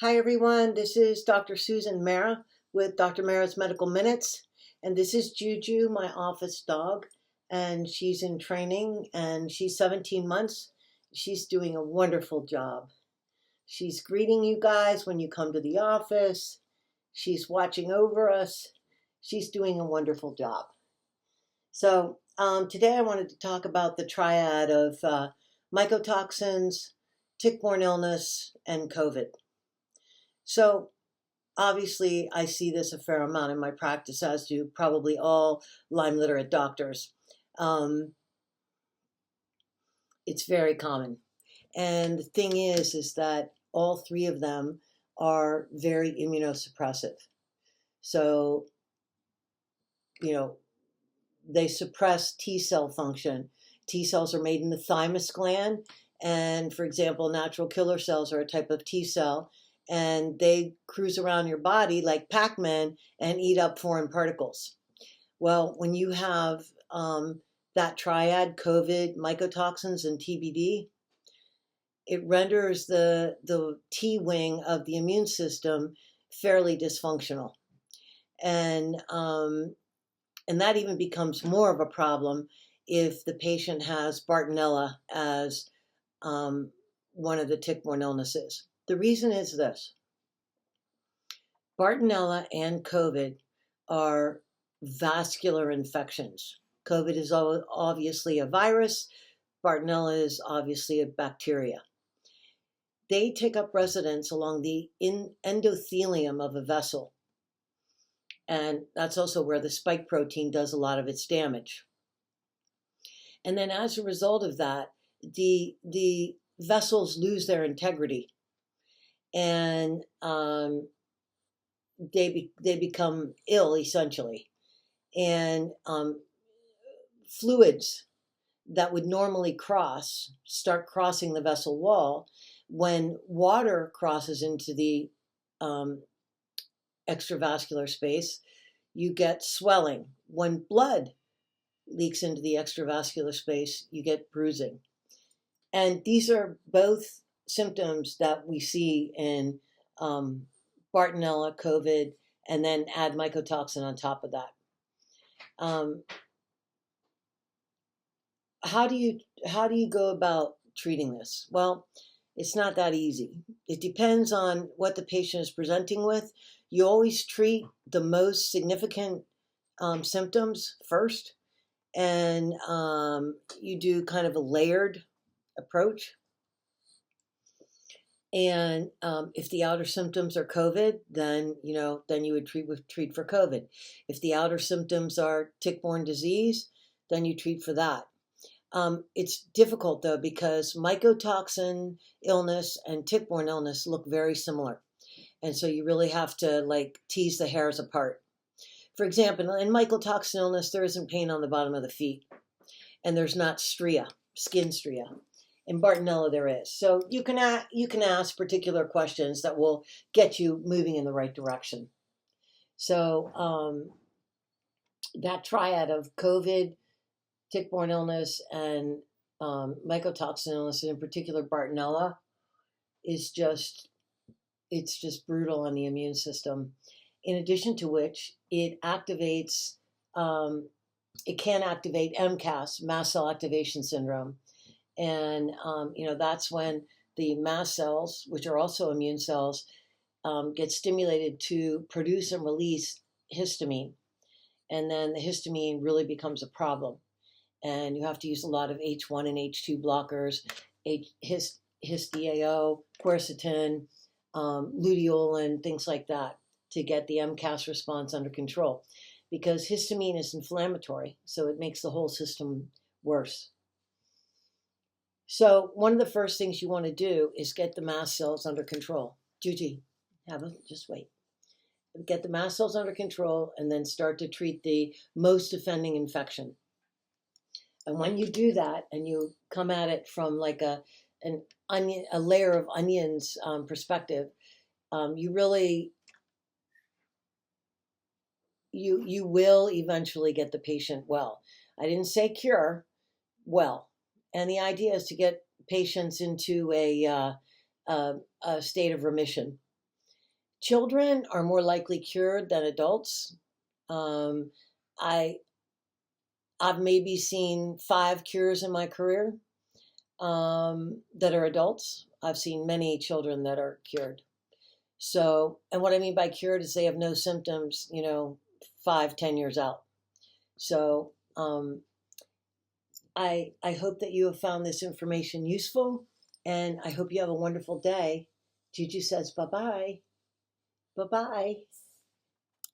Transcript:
Hi everyone, this is Dr. Susan Marra with Dr. Marra's Medical Minutes, and this is Juju, my office dog, and she's in training and she's 17 months. She's doing a wonderful job. She's greeting you guys when you come to the office. She's watching over us. She's doing a wonderful job. So today I wanted to talk about the triad of mycotoxins, tick-borne illness, and COVID. So obviously I see this a fair amount in my practice, as do probably all Lyme literate doctors. It's very common. And the thing is that all three of them are very immunosuppressive. So, they suppress T cell function. T cells are made in the thymus gland. And for example, natural killer cells are a type of T cell, and they cruise around your body like pacmen and eat up foreign particles. Well, when you have that triad, COVID, mycotoxins, and TBD, it renders the T wing of the immune system fairly dysfunctional. And that even becomes more of a problem if the patient has Bartonella as one of the tick-borne illnesses. The reason is this: Bartonella and COVID are vascular infections. COVID is obviously a virus. Bartonella is obviously a bacteria. They take up residence along the endothelium of a vessel. And that's also where the spike protein does a lot of its damage. And then as a result of that, the vessels lose their integrity, and they become ill, essentially. And fluids that would normally start crossing the vessel wall. When water crosses into the extravascular space, you get swelling. When blood leaks into the extravascular space, you get bruising. And these are both symptoms that we see in Bartonella, COVID, and then add mycotoxin on top of that. How do you go about treating this? Well, it's not that easy. It depends on what the patient is presenting with. You always treat the most significant symptoms first, and you do kind of a layered approach. And if the outer symptoms are COVID, then you would treat for COVID. If the outer symptoms are tick-borne disease, then you treat for that. It's difficult though, because mycotoxin illness and tick-borne illness look very similar. And so you really have to tease the hairs apart. For example, in mycotoxin illness, there isn't pain on the bottom of the feet, and there's not skin stria. In Bartonella, there is. So you can ask particular questions that will get you moving in the right direction. So that triad of COVID, tick-borne illness, and mycotoxin illness, and in particular Bartonella, it's just brutal on the immune system. In addition to which, it can activate MCAS, mast cell activation syndrome. And, that's when the mast cells, which are also immune cells, get stimulated to produce and release histamine. And then the histamine really becomes a problem. And you have to use a lot of H1 and H2 blockers, His-DAO, quercetin, luteolin, things like that, to get the MCAS response under control. Because histamine is inflammatory, so it makes the whole system worse. So one of the first things you want to do is get the mast cells under control. Juji, just wait. Get the mast cells under control, and then start to treat the most offending infection. And when you do that, and you come at it from like a layer of onions perspective, you really you will eventually get the patient well. I didn't say cure, well. And the idea is to get patients into a state of remission. Children are more likely cured than adults. Um, I I've maybe seen 5 cures in my career that are adults. I've seen many children that are cured. So, and what I mean by cured is they have no symptoms, 5, 10 years out. So, I hope that you have found this information useful, and I hope you have a wonderful day. Juju says bye bye. Bye bye.